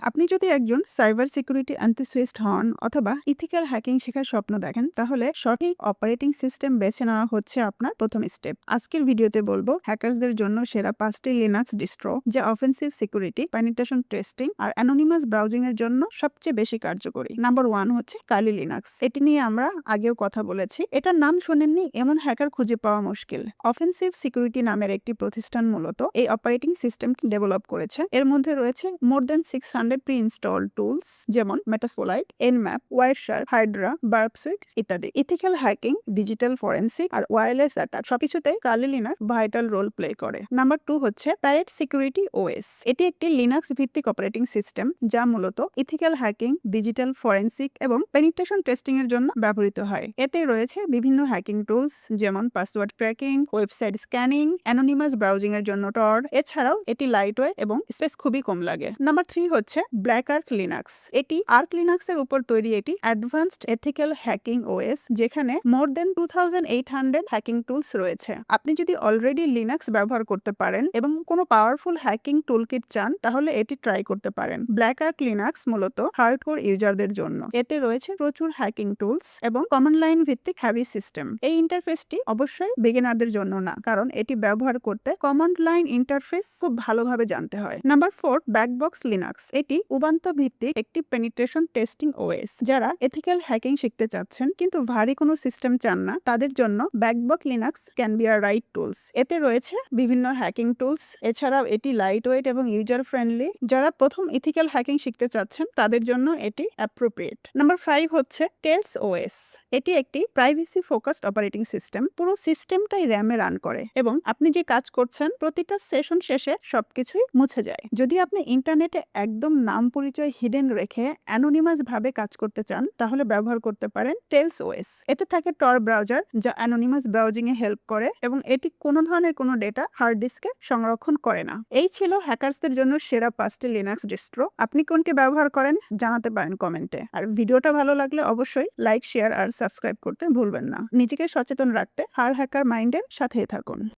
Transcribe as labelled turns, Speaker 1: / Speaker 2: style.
Speaker 1: আপনি যদি একজন সাইবার সিকিউরিটি এনথুসিয়াস্ট হন অথবা ইথিক্যাল হ্যাকিং শেখার স্বপ্ন দেখেন, তাহলে সঠিক অপারেটিং সিস্টেম বেছে নেওয়া হচ্ছে আপনার প্রথম স্টেপ। আজকের ভিডিওতে বলবো হ্যাকারসদের জন্য সেরা 5টি লিনাক্স ডিস্ট্রো যা অফেন্সিভ সিকিউরিটি, পেনিট্রেশন টেস্টিং আর অ্যানোনিমাস ব্রাউজিং এর জন্য সবচেয়ে বেশি কার্যকরী। নাম্বার 1 হচ্ছে কালি লিনাক্স। এটি নিয়ে আমরা আগেও কথা বলেছি। এটার নাম শোনেননি এমন হ্যাকার খুঁজে পাওয়া মুশকিল। অফেন্সিভ সিকিউরিটি নামের একটি প্রতিষ্ঠান মূলত এই অপারেটিং সিস্টেমটি ডেভেলপ করেছে। এর মধ্যে রয়েছে more than 600 pre install tools যেমন Metasploit, Nmap, Wireshark, Hydra, Burp Suite ইত্যাদি। ইথিক্যাল হ্যাকিং, ডিজিটাল ফরেন্সিক আর ওয়্যারলেস অ্যাটাক সবকিছুতে Kali Linux vital role play করে। নাম্বার 2 হচ্ছে প্যারেট সিকিউরিটি ওএস। এটি একটি লিনাক্স ভিত্তিক অপারেটিং সিস্টেম যা মূলত ইথিক্যাল হ্যাকিং, ডিজিটাল ফরেন্সিক এবং পেনিট্রেশন টেস্টিং এর জন্য ব্যবহৃত হয়। এতে রয়েছে বিভিন্ন হ্যাকিং টুলস যেমন password cracking, website scanning, anonymous browsing এর জন্য টর। এছাড়াও এটি লাইটওয়েট এবং স্পেস খুবই কম লাগে। নাম্বার 3 হচ্ছে ব্ল্যাক আর্ক লিনাক্স। এটি আর্ক লিনাক্স এর উপর তৈরি একটি অ্যাডভান্সড এথিক্যাল হ্যাকিং ওএস যেখানে মোর দেন 2800 হ্যাকিং টুলস রয়েছে। আপনি যদি অলরেডি লিনাক্স ব্যবহার করতে পারেন এবং কোনো পাওয়ারফুল হ্যাকিং টুলকিট চান, তাহলে এটি ট্রাই করতে পারেন। ব্ল্যাক আর্ক লিনাক্স মূলত হার্ডকোর ইউজারদের জন্য। এতে রয়েছে প্রচুর হ্যাকিং টুলস এবং কমান্ড লাইন ভিত্তিক হ্যাভি সিস্টেম। এই ইন্টারফেসটি অবশ্যই বিগিনারদের জন্য না, কারণ এটি ব্যবহার করতে কমান্ড লাইন ইন্টারফেস খুব ভালোভাবে জানতে হয়। Number 4 BackBox Linux. এটি উবান্টু ভিত্তিক একটি পেনিট্রেশন টেস্টিং ওএস। যারা এথিক্যাল হ্যাকিং শিখতে চাচ্ছেন কিন্তু ভারী কোনো সিস্টেম চান না, তাদের জন্য BackBox Linux can be a right tools. এতে রয়েছে বিভিন্ন হ্যাকিং টুলস। এছাড়াও এটি লাইট ওয়েট এবং ইউজার ফ্রেন্ডলি। যারা প্রথম ইথিক্যাল হ্যাকিং শিখতে চাচ্ছেন তাদের জন্য এটি অ্যাপ্রোপ্রিয়েট। নাম্বার 5 হচ্ছে টেলস ওএস। এটি একটি প্রাইভেসি ফোকাসড অপারেটিং সিস্টেম। পুরো সিস্টেমটাই র্যামে রান করে এবং আপনি যে কাজ করছেন প্রতিটা সেশন শেষে সবকিছুই মুছে যায়। যদি আপনি ইন্টারনেটে একদম নাম পরিচয় হিডেন রেখে অ্যানোনিমাস ভাবে কাজ করতে চান, তাহলে ব্যবহার করতে পারেন টেলস ওএস। এতে থাকে টর ব্রাউজার যা অ্যানোনিমাস ব্রাউজিং এ হেল্প করে এবং এটি কোনো ধরনের কোনো ডেটা হার্ড ডিস্কে সংরক্ষণ করে না। এই ছিল হ্যাকারসদের জন্য সেরা 5টি লিনাক্স ডিস্ট্রো। আপনি কোনটি ব্যবহার করেন জানাতে পারেন কমেন্টে। আর ভিডিওটা ভালো লাগলে অবশ্যই লাইক, শেয়ার আর সাবস্ক্রাইব করতে ভুলবেন না। নিজেকে সচেতন রাখতে হার হ্যাকার মাইন্ডের সাথেই থাকুন।